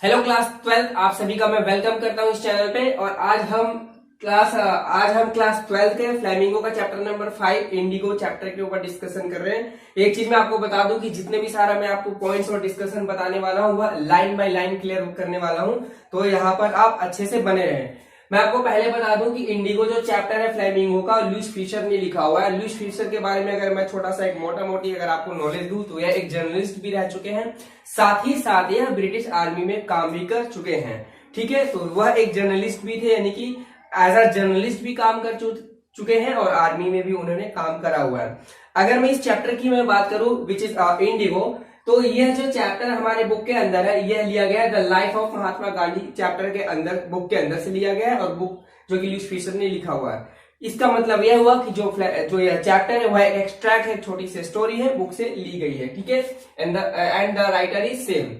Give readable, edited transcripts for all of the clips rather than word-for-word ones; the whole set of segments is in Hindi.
हेलो क्लास 12 आप सभी का मैं वेलकम करता हूं इस चैनल पे। और आज हम क्लास 12 के फ्लैमिंगो का चैप्टर नंबर 5 इंडिगो चैप्टर के ऊपर डिस्कशन कर रहे हैं। एक चीज मैं आपको बता दूं कि जितने भी सारा मैं आपको पॉइंट्स और डिस्कशन बताने वाला हूं वह लाइन बाय लाइन क्लियर करने वाला हूं, तो यहाँ पर आप अच्छे से बने रहें। मैं आपको पहले बता दूं कि इंडिगो जो चैप्टर है फ्लेमिंगो का, लुईस फिशर ने लिखा हुआ है। लुईस फिशर के बारे में अगर मैं छोटा सा एक मोटा मोटी अगर आपको नॉलेज दूं तो यह एक जर्नलिस्ट भी रह चुके हैं, साथ ही साथ यह ब्रिटिश आर्मी में काम भी कर चुके हैं। ठीक है, तो वह एक जर्नलिस्ट भी थे, यानी कि एज अ जर्नलिस्ट भी काम कर चुके हैं और आर्मी में भी उन्होंने काम करा हुआ है। अगर मैं इस चैप्टर की मैं बात करूं विच इज इंडिगो, तो यह जो चैप्टर हमारे बुक के अंदर है यह लिया गया है the life of Mahatma Gandhi chapter के अंदर, बुक के अंदर से लिया गया है, और बुक जो कि लुईस फिशर ने लिखा हुआ है। इसका मतलब यह हुआ कि जो यह चैप्टर है वह एक एक्सट्रैक्ट है, छोटी सी स्टोरी है, बुक से ली गई है। ठीक है, and the writer is same.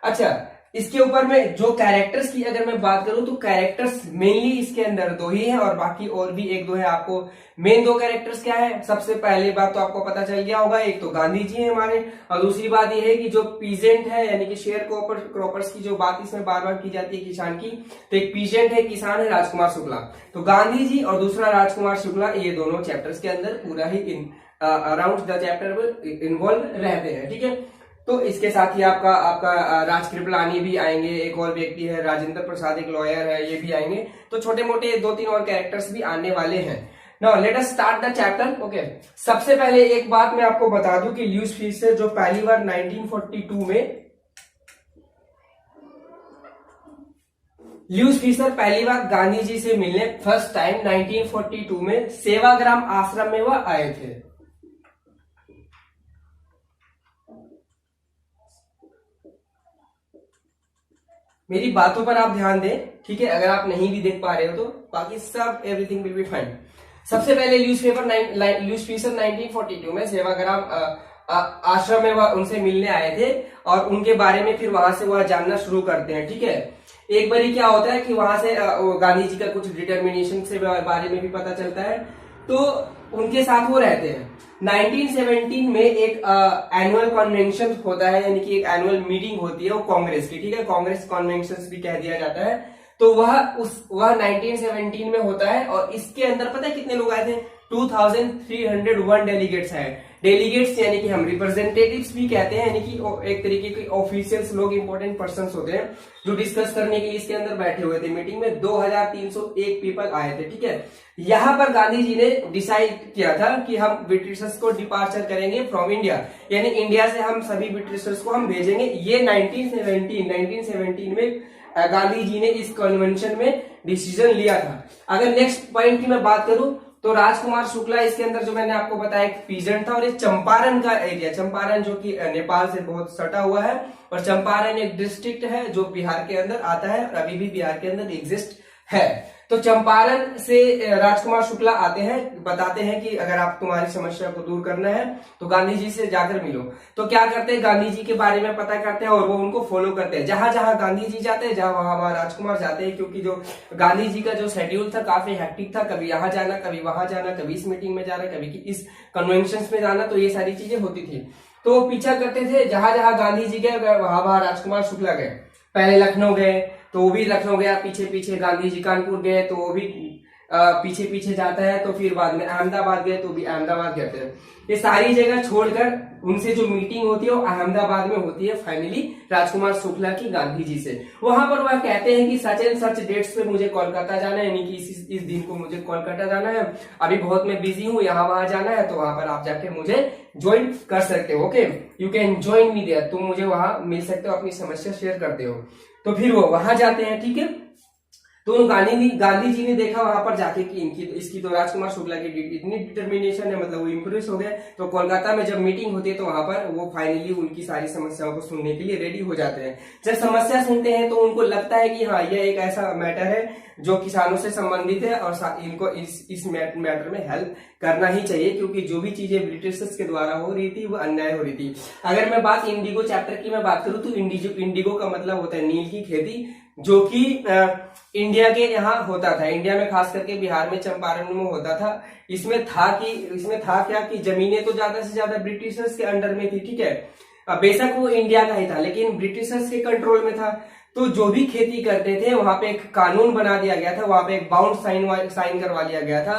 अच्छा, इसके ऊपर में जो कैरेक्टर्स की अगर मैं बात करूं तो कैरेक्टर्स मेनली इसके अंदर दो ही हैं, और बाकी और भी एक दो है। आपको मेन दो कैरेक्टर्स क्या है, सबसे पहली बात तो आपको पता चल गया होगा, एक तो गांधी जी है हमारे, और दूसरी बात यह है कि जो पीजेंट है यानी कि शेयर क्रॉपर्स की जो बात इसमें बार बार की जाती है किसान की, तो एक पीजेंट है, किसान है, राजकुमार शुक्ला। तो गांधी जी और दूसरा राजकुमार शुक्ला, ये दोनों चैप्टर्स के अंदर पूरा ही अराउंड द चैप्टर इन्वॉल्व रहते हैं। ठीक है, तो इसके साथ ही आपका राज कृपलानी भी आएंगे, एक और व्यक्ति है राजेंद्र प्रसाद, एक लॉयर है, ये भी आएंगे। तो छोटे मोटे दो तीन और कैरेक्टर्स भी आने वाले हैं। Now let us start the chapter. Okay, सबसे पहले एक बात मैं आपको बता दूं कि लुईस फिशर जो पहली बार 1942 में लुईस फिशर पहली बार गांधी जी से मिलने फर्स्ट टाइम 1942 में सेवाग्राम आश्रम में वह आए थे। मेरी बातों पर आप ध्यान दें, ठीक है, अगर आप नहीं भी देख पा रहे हो तो बाकी सब एवरीथिंग विल बी फाइन। सबसे पहले लुईस फिशर 1942 में सेवाग्राम आश्रम में वह उनसे मिलने आए थे, और उनके बारे में फिर वहां से वह जानना शुरू करते हैं। ठीक है, एक बारी क्या होता है कि वहां से गांधी जी का कुछ डिटर्मिनेशन से बारे में भी पता चलता है, तो उनके साथ वो रहते हैं। 1917 में एक एनुअल कन्वेंशन होता है, यानी कि एक एनुअल मीटिंग होती है वो कांग्रेस की। ठीक है, कांग्रेस कन्वेंशन भी कह दिया जाता है। तो वह 1917 में होता है, और इसके अंदर पता है कितने लोग आए थे? 2301 डेलीगेट्स है। डेलीगेट्स यानी कि हम रिप्रेजेंटेटिव्स भी कहते हैं, यानी कि एक तरीके के ऑफिशियल्स लोग, इंपॉर्टेंट पर्संस होते हैं जो डिस्कस करने के लिए इसके अंदर बैठे हुए थे। मीटिंग में 2301 पीपल आए थे। ठीक है, यहां पर गांधी जी ने डिसाइड किया था कि हम ब्रिटिशर्स को डिपार्चर करेंगे फ्रॉम इंडिया, यानी इंडिया से हम सभी ब्रिटिशर्स को हम भेजेंगे। ये 1917 में गांधी जी ने इस कन्वेंशन में डिसीजन लिया था। अगर नेक्स्ट पॉइंट की मैं बात करूं तो राजकुमार शुक्ला इसके अंदर जो मैंने आपको बताया एक पीजेंट था, और ये चंपारण का एरिया, चंपारण जो कि नेपाल से बहुत सटा हुआ है, और चंपारण एक डिस्ट्रिक्ट है जो बिहार के अंदर आता है और अभी भी बिहार के अंदर एग्जिस्ट है। तो चंपारण से राजकुमार शुक्ला आते हैं, बताते हैं कि अगर आप तुम्हारी समस्या को दूर करना है तो गांधी जी से जाकर मिलो। तो क्या करते हैं, गांधी जी के बारे में पता करते हैं और वो उनको फॉलो करते हैं। जहां जहां गांधी जी जाते हैं, जहां वहां राजकुमार जाते हैं, क्योंकि जो गांधी जी का जो शेड्यूल था काफी हेक्टिक था, कभी यहाँ जाना, कभी वहां जाना, कभी इस मीटिंग में जाना, कभी इस कन्वेंशन में जाना, तो ये सारी चीजें होती थी। तो पीछा करते थे, जहां जहां गांधी जी गए वहां वहां राजकुमार शुक्ला गए। पहले लखनऊ गए तो वो भी लखनऊ गया, पीछे पीछे गांधी जी कानपुर गए तो वो भी पीछे पीछे जाता है, तो फिर बाद में अहमदाबाद गए तो भी अहमदाबाद कहते हैं। ये सारी जगह छोड़कर उनसे जो मीटिंग होती है वो अहमदाबाद में होती है फाइनली राजकुमार शुक्ला की गांधी जी से। वहां पर वह कहते हैं कि सच एंड सच डेट्स पे मुझे कोलकाता जाना है, यानी कि इस दिन को मुझे कोलकाता जाना है, अभी बहुत मैं बिजी हूँ, यहाँ वहां जाना है, तो वहां पर आप जाके मुझे ज्वाइन कर सकते हो। Okay, you can join me there, तुम मुझे वहां मिल सकते हो, अपनी समस्या शेयर करते हो। तो फिर वो वहां जाते हैं। ठीक है, तो गांधी जी ने देखा वहां पर जाके कि इसकी तो राजकुमार शुक्ला की इतनी डिटर्मिनेशन है, मतलब वो इंप्रेस हो गए। तो कोलकाता में जब मीटिंग होती है तो वहां पर वो फाइनली उनकी सारी समस्याओं को सुनने के लिए रेडी हो जाते हैं। जब समस्या सुनते हैं तो उनको लगता है कि हाँ, यह एक ऐसा मैटर है जो किसानों से संबंधित है, और इनको इस मैटर में हेल्प करना ही चाहिए, क्योंकि जो भी चीजें ब्रिटिशर्स के द्वारा हो रही थी वो अन्याय हो रही थी। अगर मैं बात इंडिगो चैप्टर की मैं बात करूं तो इंडिगो का मतलब होता है नील की खेती, जो कि इंडिया के यहाँ होता था, इंडिया में खास करके बिहार में चंपारण में होता था। इसमें था क्या कि जमीनें तो ज्यादा से ज्यादा ब्रिटिशर्स के अंडर में थी। ठीक है, बेशक वो इंडिया का ही था लेकिन ब्रिटिशर्स के कंट्रोल में था। तो जो भी खेती करते थे वहां पे एक कानून बना दिया गया था, वहां पे एक बाउंड साइन करवा लिया गया था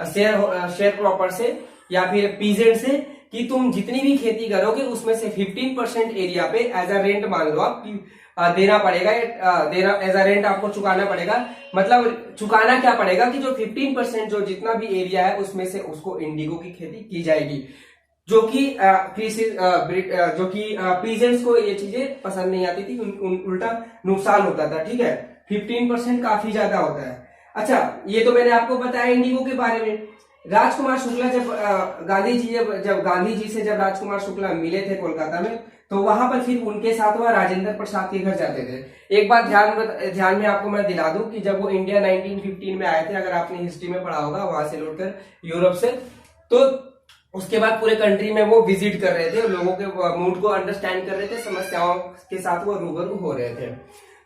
शेयर क्रॉपर से या फिर पीजेंट से कि तुम जितनी भी खेती करोगे उसमें से 15% एरिया पे एज अ रेंट मान लो आप देना पड़ेगा, देना एज अ रेंट आपको चुकाना पड़ेगा। मतलब चुकाना क्या पड़ेगा कि जो 15% जो जितना भी एरिया है उसमें से उसको इंडिगो की खेती की जाएगी, जो कि पीजेंट्स को ये चीजें पसंद नहीं आती थी, उल्टा नुकसान होता था। ठीक है, 15% काफी ज्यादा होता है। अच्छा, ये तो मैंने आपको बताया इंडिगो के बारे में। राजकुमार शुक्ला जब गांधी जी से जब राजकुमार शुक्ला मिले थे कोलकाता में, तो वहां पर फिर उनके साथ वह राजेंद्र प्रसाद के घर जाते थे। एक बात ध्यान में आपको मैं दिला दूं कि जब वो इंडिया 1915 में आए थे, अगर आपने हिस्ट्री में पढ़ा होगा, वहां से लौटकर यूरोप से, तो उसके बाद पूरे कंट्री में वो विजिट कर रहे थे, लोगों के मूड को अंडरस्टैंड कर रहे थे, समस्याओं के साथ वो रूबरू हो रहे थे।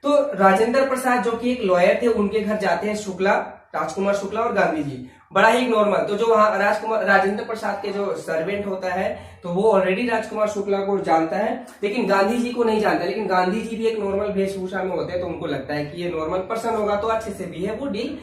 तो राजेंद्र प्रसाद जो कि एक लॉयर थे, उनके घर जाते हैं राजकुमार शुक्ला और गांधी जी, बड़ा ही नॉर्मल। तो जो वहां राजेंद्र प्रसाद के जो सर्वेंट होता है, तो वो ऑलरेडी राजकुमार शुक्ला को जानता है, लेकिन गांधी जी को नहीं जानता। लेकिन गांधी जी भी एक नॉर्मल वेशभूषा में होते हैं, तो उनको लगता है कि ये नॉर्मल पर्सन होगा तो अच्छे से भी है, वो डील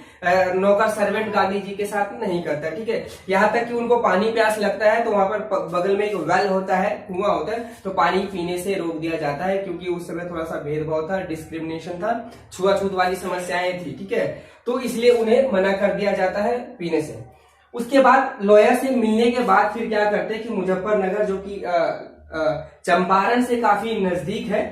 नौकर सर्वेंट गांधी जी के साथ नहीं करता। ठीक है, यहाँ तक कि उनको पानी प्यास लगता है तो वहां पर बगल में एक वेल होता है, कुआं होता है, तो पानी पीने से रोक दिया जाता है, क्योंकि उस समय थोड़ा सा भेदभाव था, डिस्क्रिमिनेशन था, छुआछूत वाली समस्याएं थी। ठीक है, तो इसलिए उन्हें मना कर दिया जाता है पीने से। उसके बाद लॉयर से मिलने के बाद फिर क्या करते हैं कि मुजफ्फरनगर, जो कि चंपारण से काफी नजदीक है,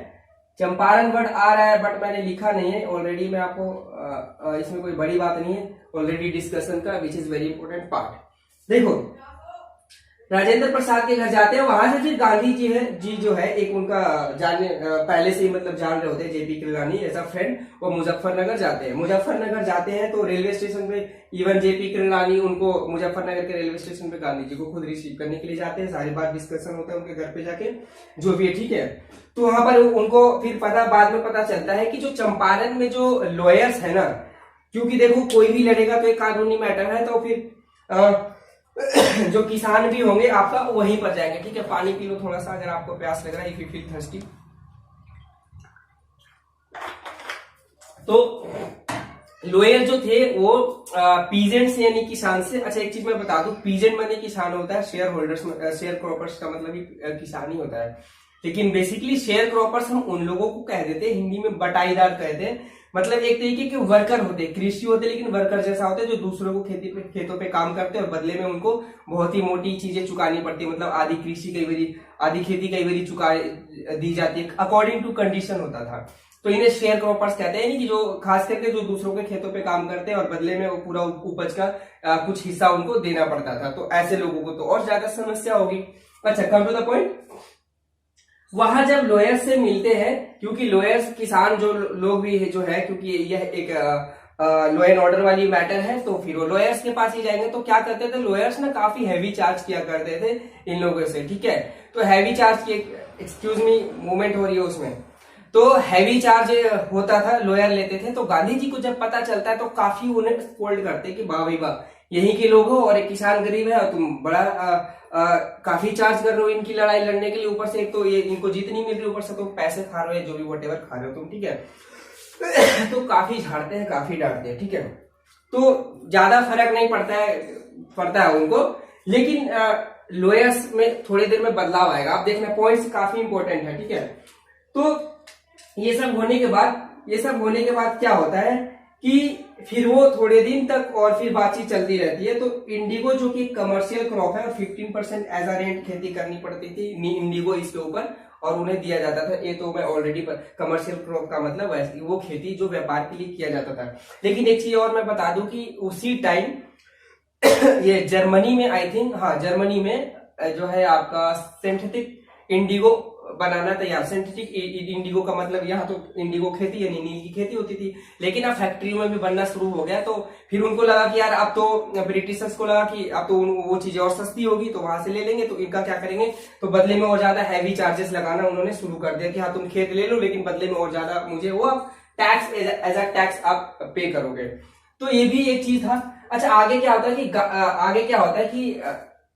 चंपारण वर्ड आ रहा है बट मैंने लिखा नहीं है ऑलरेडी, मैं आपको इसमें कोई बड़ी बात नहीं है, ऑलरेडी डिस्कशन का which is very important part. देखो, राजेंद्र प्रसाद के घर जाते हैं, वहां से फिर गांधी जी जो है एक उनका पहले से ही मतलब जान रहे होते हैं, JP Kripalani as a friend, वो मुजफ्फरनगर जाते हैं। मुजफ्फरनगर जाते हैं तो रेलवे स्टेशन पे इवन जेपी कृपलानी उनको मुजफ्फरनगर के रेलवे स्टेशन पे गांधी जी को खुद रिसीव करने के लिए जाते हैं, सारी बात डिस्कशन होता है उनके घर पे जाके, जो भी है। ठीक है, तो वहां पर उनको फिर बाद में पता चलता है कि जो चंपारण में जो लॉयर्स है ना, क्योंकि देखो कोई भी लड़ेगा तो एक कानूनी मैटर है, तो फिर जो किसान भी होंगे आपका वहीं पर जाएंगे। ठीक है, पानी पी लो थोड़ा सा अगर आपको प्यास लग रहा है, इफ यू फील थर्स्टी। तो लोयर जो थे वो पीजेंट से यानी किसान से। अच्छा, एक चीज मैं बता दूं, पीजेंट माने किसान होता है, शेयर होल्डर्स शेयर क्रॉपर्स का मतलब ही किसान ही होता है, लेकिन बेसिकली शेयर क्रॉपर्स हम उन लोगों को कह देते हैं, हिंदी में बटाईदार कहते हैं। मतलब एक तरीके के वर्कर होते, कृषि होते, लेकिन वर्कर जैसा होते, जो दूसरों को खेतों पे काम करते हैं और बदले में उनको बहुत ही मोटी चीजें चुकानी पड़ती है। मतलब आधी कृषि कई बारी, आधी खेती कई बारी चुका दी जाती है, अकॉर्डिंग टू कंडीशन होता था। तो इन्हें शेयर क्रॉपर्स कहते हैं, कि जो खास करके जो दूसरों के खेतों पे काम करते हैं और बदले में वो पूरा उपज का कुछ हिस्सा उनको देना पड़ता था। तो ऐसे लोगों को तो और ज्यादा समस्या होगी। अच्छा, कम टू द पॉइंट। वहां जब लॉयर्स से मिलते हैं, क्योंकि लॉयर्स किसान जो लोग भी है, जो है, क्योंकि यह एक लॉ एंड ऑर्डर वाली मैटर है, तो फिर वो लॉयर्स के पास ही जाएंगे। तो क्या करते थे लॉयर्स ना, काफी हैवी चार्ज किया करते थे इन लोगों से। ठीक है, तो हैवी चार्ज की, एक्सक्यूज मी, मूवमेंट हो रही है उसमें, तो हैवी चार्ज होता था, लॉयर लेते थे। तो गांधी जी को जब पता चलता है तो काफी उन्हें स्कोल्ड करते कि वाह भाई वाह, यही के लोग हो और एक किसान गरीब है और तुम बड़ा काफी चार्ज कर रहे हो इनकी लड़ाई लड़ने के लिए, ऊपर से एक तो ये इनको जीत नहीं मिल रही, ऊपर से तुम पैसे खा रहे हो, जो भी वटेवर खा रहे हो तुम। ठीक है, तो काफी झाड़ते हैं, काफी डांटते हैं। ठीक है, तो ज्यादा फर्क नहीं पड़ता है उनको, लेकिन लॉयर्स में थोड़ी देर में बदलाव आएगा, आप देखना, पॉइंट्स काफी इंपॉर्टेंट है। ठीक है, तो ये सब होने के बाद क्या होता है कि फिर वो थोड़े दिन तक और फिर बातचीत चलती रहती है। तो इंडिगो जो कि कमर्शियल क्रॉप है और 15% एज अ रेंट खेती करनी पड़ती थी इंडिगो इसके ऊपर, और उन्हें दिया जाता था। ये तो मैं ऑलरेडी कमर्शियल क्रॉप का मतलब वैसे वो खेती जो व्यापार के लिए किया जाता था। लेकिन एक चीज और मैं बता दूं कि उसी टाइम ये जर्मनी में, आई थिंक, हाँ, जर्मनी में जो है आपका सिंथेटिक इंडिगो बनाना तैयार। सिंथेटिक इंडिगो का मतलब यहाँ तो इंडिगो खेती यानी नील की खेती होती थी, लेकिन अब फैक्ट्रियों में भी बनना शुरू हो गया। तो फिर उनको लगा कि यार अब तो ब्रिटिशर्स को लगा कि अब तो वो चीजें और सस्ती होगी, तो वहां से ले लेंगे। तो इनका क्या करेंगे, तो बदले में और ज्यादा हैवी चार्जेस लगाना उन्होंने शुरू कर दिया कि हाँ तुम खेत ले लो, लेकिन बदले में और ज्यादा मुझे वो टैक्स एज अ टैक्स आप पे करोगे। तो ये भी एक चीज था। अच्छा, आगे क्या होता है कि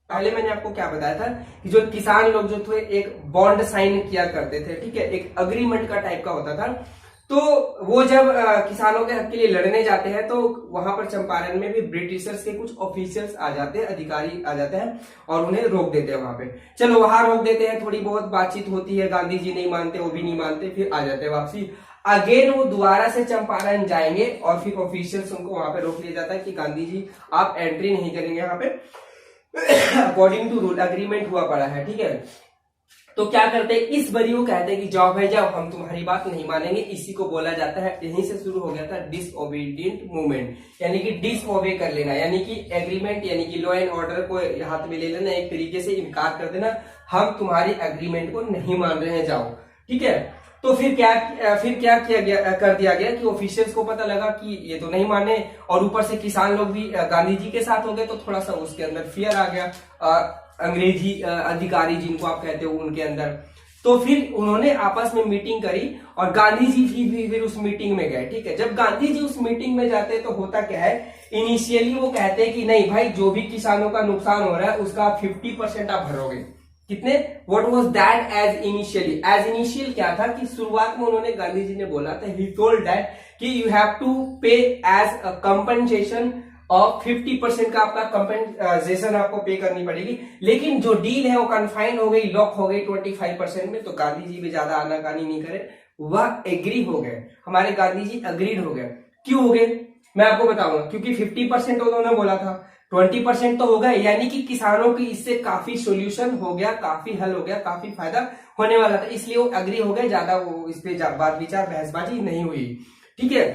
पहले मैंने आपको क्या बताया था कि जो किसान लोग जो थे एक बॉन्ड साइन किया करते थे। ठीक है, एक अग्रीमेंट का टाइप का होता था। तो वो जब किसानों के हक के लिए लड़ने जाते हैं तो वहां पर चंपारण में भी ब्रिटिशर्स के कुछ ऑफिसर्स आ जाते हैं, अधिकारी आ जाते हैं और उन्हें रोक देते हैं वहां पे। चलो वहां रोक देते हैं, थोड़ी बहुत बातचीत होती है, गांधी जी नहीं मानते, वो भी नहीं मानते, फिर आ जाते हैं वापसी। अगेन वो दोबारा से चंपारण जाएंगे और फिर ऑफिशियल्स उनको वहां पे रोक लिया जाता है कि गांधी जी आप एंट्री नहीं करेंगे यहाँ पे, अकॉर्डिंग टू रूल एग्रीमेंट हुआ पड़ा है, ठीक है। तो क्या करते हैं, इस बारी वो कहते हैं कि जाओ भाई जाओ, हम तुम्हारी बात नहीं मानेंगे। इसी को बोला जाता है, यहीं से शुरू हो गया था डिसओबीडिएंट मूवमेंट, यानी कि डिसओबे कर लेना, यानी कि एग्रीमेंट यानी कि लॉ एंड ऑर्डर को हाथ में ले लेना, एक तरीके से इनकार कर देना, हम तुम्हारी एग्रीमेंट को नहीं मान रहे हैं, जाओ, ठीक है। तो फिर क्या किया गया, कर दिया गया कि ऑफिशियल्स को पता लगा कि ये तो नहीं माने, और ऊपर से किसान लोग भी गांधी जी के साथ हो गए, तो थोड़ा सा उसके अंदर फियर आ गया, अंग्रेजी अधिकारी जिनको आप कहते हो उनके अंदर। तो फिर उन्होंने आपस में मीटिंग करी और गांधी जी भी फिर उस मीटिंग में गए, ठीक है। जब गांधी जी उस मीटिंग में जाते तो होता क्या है, इनिशियली वो कहते हैं कि नहीं भाई, जो भी किसानों का नुकसान हो रहा है उसका 50% आप भरोगे। कितने, what was that age initially, age initial क्या था कि शुरुआत में उन्होंने, गांधी जी ने बोला था, ही टोल्ड दैट कि यू हैव टू पे एज अ कंपनसेशन ऑफ 50% का आपका कंपनसेशन आपको पे करनी पड़ेगी। लेकिन जो डील है वो कन्फाइंड हो गई, लॉक हो गई 25% में। तो गांधी जी भी ज्यादा आनाकानी नहीं करे, वह एग्री हो गए, हमारे गांधी जी अग्रीड हो गए। क्यों हो गए मैं आपको बताऊंगा, क्योंकि 50% उन्होंने बोला था, 20% तो हो गए, यानी कि किसानों की इससे काफी सोल्यूशन हो गया, काफी हल हो गया, काफी फायदा होने वाला था, इसलिए वो अग्री हो गए, ज्यादा वो इस पे बात विचार बहसबाजी नहीं हुई, ठीक है।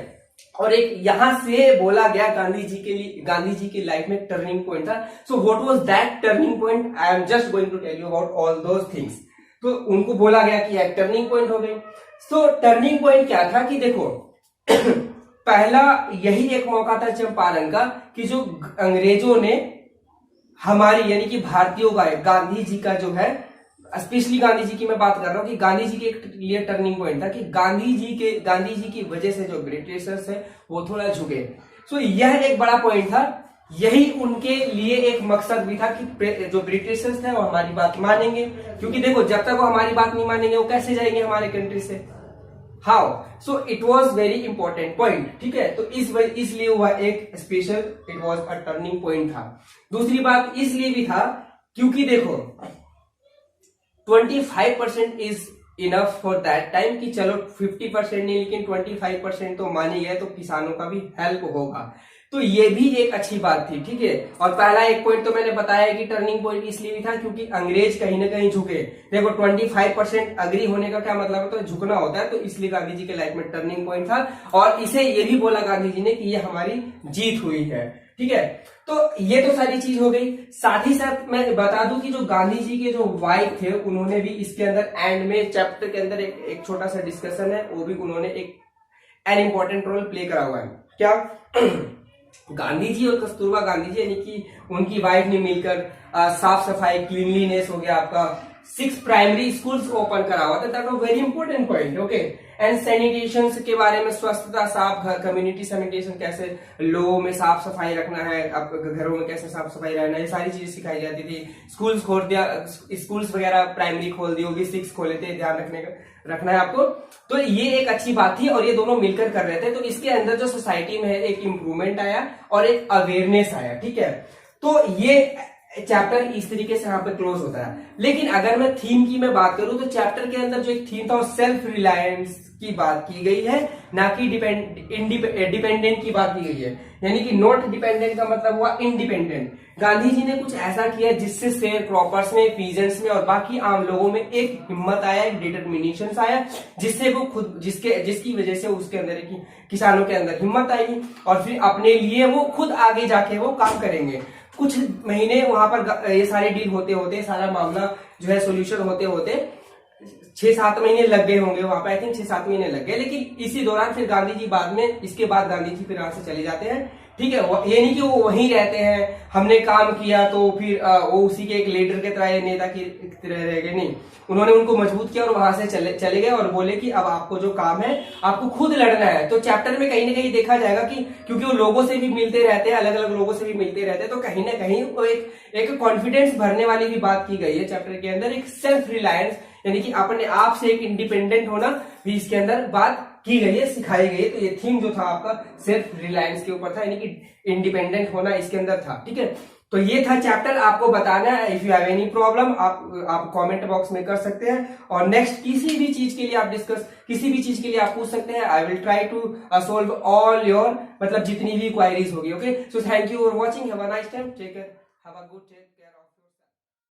और एक यहां से बोला गया गांधी जी के लिए, गांधी जी की लाइफ में टर्निंग पॉइंट था। So what was that turning point, I am just going to tell you about all those things. तो उनको बोला गया कि एक टर्निंग पॉइंट हो गई। सो टर्निंग पॉइंट क्या था कि देखो पहला यही एक मौका था चंपारण का कि जो अंग्रेजों ने हमारी यानी कि भारतीयों का, गांधी जी का जो है, स्पेशली गांधी जी की मैं बात कर रहा हूं कि गांधी जी के लिए टर्निंग पॉइंट था कि गांधी जी की वजह से जो ब्रिटिशर्स है वो थोड़ा झुके। सो यह एक बड़ा पॉइंट था, यही उनके लिए एक मकसद भी था कि जो ब्रिटिशर्स थे वो हमारी बात मानेंगे, क्योंकि देखो जब तक वो हमारी बात नहीं मानेंगे वो कैसे जाएंगे हमारे कंट्री से, how. So it was very important point, ठीक है। तो इसलिए वह एक special, it was a turning point था। दूसरी बात इसलिए भी था क्योंकि देखो 25% is enough for that time, कि चलो 50% नहीं लेकिन 25% तो मान ही गए, तो किसानों का भी हेल्प होगा। तो ये भी एक अच्छी बात थी, ठीक है। और पहला एक पॉइंट तो मैंने बताया कि टर्निंग पॉइंट इसलिए भी था क्योंकि अंग्रेज कहीं ना कहीं झुके। देखो 25% अग्री होने का क्या मतलब है, तो झुकना होता है, तो इसलिए गांधी जी के लाइफ में टर्निंग पॉइंट था। और इसे ये भी बोला गांधी जी ने कि ये हमारी जीत हुई है, ठीक है। तो ये तो सारी चीज हो गई। साथ ही साथ मैं बता दूं कि जो गांधी जी के जो वाइफ थे उन्होंने भी इसके अंदर एंड में चैप्टर के अंदर एक छोटा सा डिस्कशन है, वो भी उन्होंने एक एन इंपॉर्टेंट रोल प्ले करा हुआ है। क्या गांधी जी और कस्तूरबा गांधी जी यानी कि उनकी वाइफ ने मिलकर साफ सफाई, क्लीनलीनेस हो गया, आपका 6 प्राइमरी स्कूल्स ओपन करा हुआ था, that was very important point, okay. And sanitation के बारे में, स्वच्छता, साफ घर, कम्युनिटी सैनिटेशन, कैसे लोगों में साफ सफाई रखना है, अब घरों में कैसे साफ सफाई रहना है, ये सारी चीजें सिखाई जाती थी। स्कूल्स खोल दिया, स्कूल्स वगैरह प्राइमरी खोल दी होगी, 6 खोले थे, ध्यान रखना है आपको। तो ये एक अच्छी बात थी और ये दोनों मिलकर कर रहे थे, तो इसके अंदर जो सोसाइटी में है एक इंप्रूवमेंट आया और एक अवेयरनेस आया, ठीक है। तो ये चैप्टर इस तरीके से यहाँ पे क्लोज होता है। लेकिन अगर मैं थीम की मैं बात करूं तो चैप्टर के अंदर जो एक थीम था वो सेल्फ रिलायंस की बात की गई है, ना कि डिपेंडेंट की बात की गई है। यानी कि नॉट डिपेंडेंट का मतलब हुआ इंडिपेंडेंट। गांधी जी ने कुछ ऐसा किया जिससे शेयर क्रॉपर्स में, पीजेंट्स में और बाकी आम लोगों में एक हिम्मत आया, एक डिटर्मिनेशन आया, जिससे वो खुद जिसकी वजह से उसके अंदर किसानों के अंदर हिम्मत आई और फिर अपने लिए वो खुद आगे जाके वो काम करेंगे। कुछ महीने वहां पर ये सारे डील होते होते, सारा मामला जो है सोल्यूशन होते होते 6-7 महीने लग गए होंगे वहां पर, आई थिंक 6-7 महीने लग गए। लेकिन इसी दौरान फिर गांधी जी बाद में, इसके बाद गांधी जी फिर यहाँ से चले जाते हैं, ठीक है। ये नहीं कि वो वहीं रहते हैं, हमने काम किया तो फिर वो उसी के एक लीडर के तरह, नेता की तरह रह गए, नहीं। उन्होंने उनको मजबूत किया और वहां से चले गए और बोले कि अब आपको जो काम है आपको खुद लड़ना है। तो चैप्टर में कहीं ना कहीं देखा जाएगा कि क्योंकि वो लोगों से भी मिलते रहते हैं, अलग अलग लोगों से भी मिलते रहते हैं, तो कहीं ना कहीं वो एक कॉन्फिडेंस भरने वाली भी बात की गई है चैप्टर के अंदर। एक सेल्फ रिलायंस यानी कि अपने आप से एक इंडिपेंडेंट होना भी इसके अंदर बात की गई है, सिखाई गई है। तो ये थीम जो था आपका सेल्फ रिलायंस के ऊपर था, यानी कि इंडिपेंडेंट होना इसके अंदर था। ठीक है, तो ये था चैप्टर, आपको बताना है। If you have any problem आप कमेंट बॉक्स में कर सकते हैं, और नेक्स्ट किसी भी चीज के लिए आप किसी भी चीज के लिए आप पूछ सकते हैं। I will try to solve all your, मतलब जितनी भी क्वायरीज होगी। Okay, so thank you for watching, have a nice time, take care, have a good day.